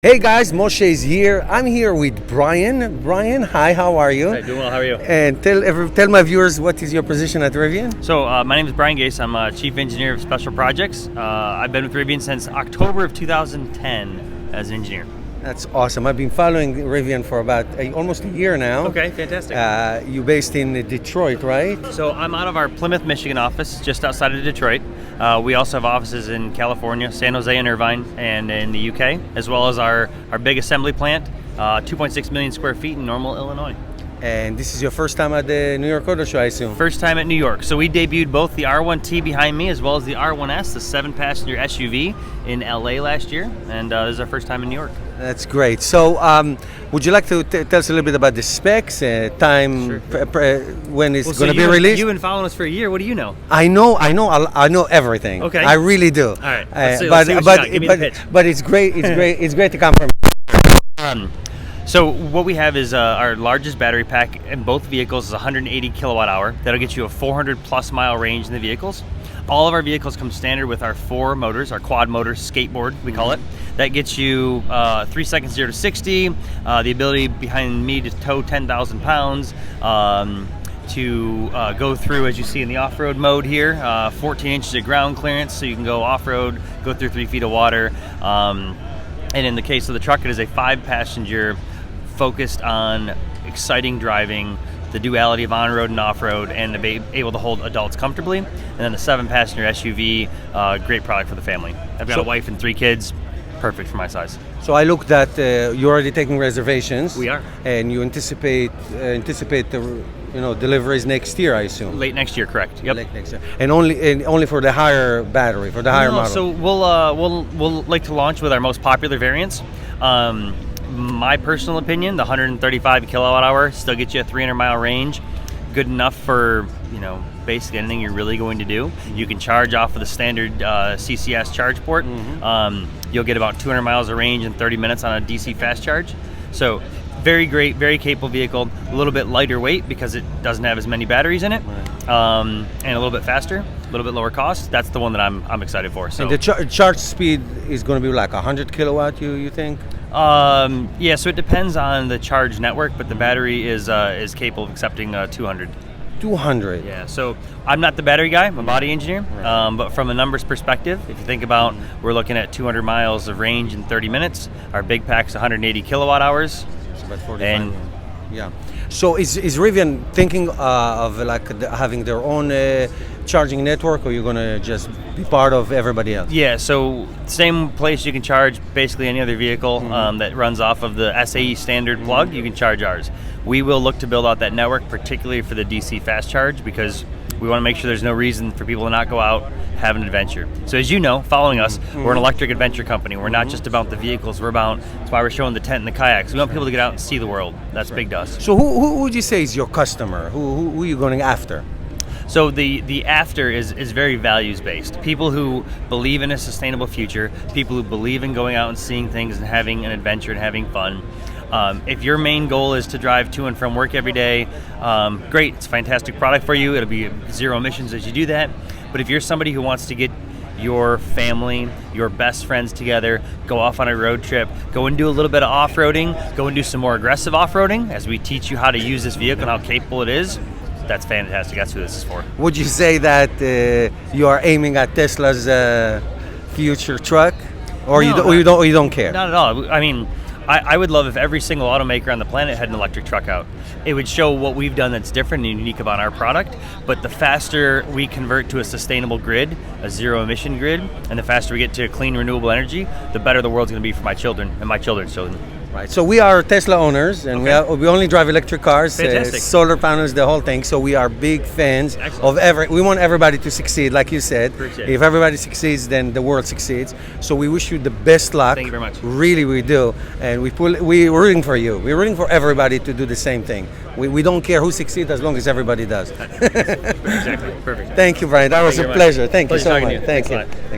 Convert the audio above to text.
Hey guys, Moshe is here. I'm here with Brian. Brian, hi, how are you? Hi, doing well. How are you? And tell my viewers what is your position at Rivian? So my name is Brian Gase. I'm Chief Engineer of Special Projects. I've been with Rivian since October of 2010 as an engineer. That's awesome. I've been following Rivian for about almost a year now. Okay, fantastic. You're based in Detroit, right? So I'm out of our Plymouth, Michigan office, just outside of Detroit. We also have offices in California, San Jose and Irvine, and in the UK, as well as our big assembly plant, 2.6 million square feet in Normal, Illinois. And this is your first time at the New York Auto Show, I assume? First time at New York. So we debuted both the R1T behind me as well as the R1S, the 7-passenger SUV, in LA last year. And this is our first time in New York. That's great. So would you like to tell us a little bit about the specs, time, Sure. when it's So going to be released? You've been following us for a year. What do you know? I know everything. Okay. I really do. All right. Let's see what you got. Give me the pitch. But it's great. It's great to come from. So what we have is our largest battery pack in both vehicles is 180 kilowatt hour. That'll get you a 400 plus mile range in the vehicles. All of our vehicles come standard with our 4 motors, our quad motor skateboard, we call it. That gets you 3 seconds 0 to 60, the ability behind me to tow 10,000 pounds, to go through, as you see in the off-road mode here, 14 inches of ground clearance, so you can go off-road, go through 3 feet of water. And in the case of the truck, it is a 5-passenger focused on exciting driving, the duality of on-road and off-road, and to be able to hold adults comfortably. And then the 7-passenger SUV, great product for the family. I've got a wife and 3 kids, perfect for my size. So I looked at you're already taking reservations. We are. And you anticipate the deliveries next year, I assume. Late next year, correct? Yep. Late next year, and only for the higher battery, for the higher model. So we'll like to launch with our most popular variants. My personal opinion, the 135 kilowatt hour still gets you a 300 mile range, good enough for basically anything you're really going to do. You can charge off of the standard CCS charge port. You'll get about 200 miles of range in 30 minutes on a DC fast charge. So very great, very capable vehicle. A little bit lighter weight because it doesn't have as many batteries in it, and a little bit faster, a little bit lower cost. That's the one that I'm excited for. So and the charge speed is going to be like 100 kilowatt. You think? Yeah. So it depends on the charge network, but the battery is capable of accepting 200. 200. Yeah. So I'm not the battery guy. I'm a body engineer. But from a numbers perspective, if you think about, we're looking at 200 miles of range in 30 minutes. Our big pack's 180 kilowatt hours. About 45. Yeah. So is Rivian thinking of having their own charging network, or you're gonna just be part of everybody else? Yeah. So same place you can charge basically any other vehicle that runs off of the SAE standard plug. You can charge ours. We will look to build out that network, particularly for the DC fast charge, because we want to make sure there's no reason for people to not go out, have an adventure. So as you know, following us, we're an electric adventure company. We're not just about the vehicles. That's why we're showing the tent and the kayaks. We want people to get out and see the world. That's big to us. So who would you say is your customer? Who are you going after? So the after is very values based. People who believe in a sustainable future, people who believe in going out and seeing things and having an adventure and having fun. If your main goal is to drive to and from work every day, great, it's a fantastic product for you. It'll be 0 emissions as you do that. But if you're somebody who wants to get your family, your best friends together, go off on a road trip, go and do a little bit of off-roading, go and do some more aggressive off-roading as we teach you how to use this vehicle and how capable it is, that's fantastic. That's who this is for. Would you say that you are aiming at Tesla's future truck, or No, you don't care? Not at all. I mean, I would love if every single automaker on the planet had an electric truck out. It would show what we've done that's different and unique about our product. But the faster we convert to a sustainable grid, a 0 emission grid, and the faster we get to clean renewable energy, the better the world's going to be for my children and my children's children. Right. So we are Tesla owners, and we only drive electric cars, solar panels, the whole thing. So we are big fans of we want everybody to succeed, like you said. Appreciate if everybody succeeds, then the world succeeds. So we wish you the best luck. Thank you very much. Really, we do, and we're rooting for you. We're rooting for everybody to do the same thing. We don't care who succeeds as long as everybody does. Exactly. Perfect. Thank you, Brian. That was a pleasure. Thank you so much. Thank you. Thank you.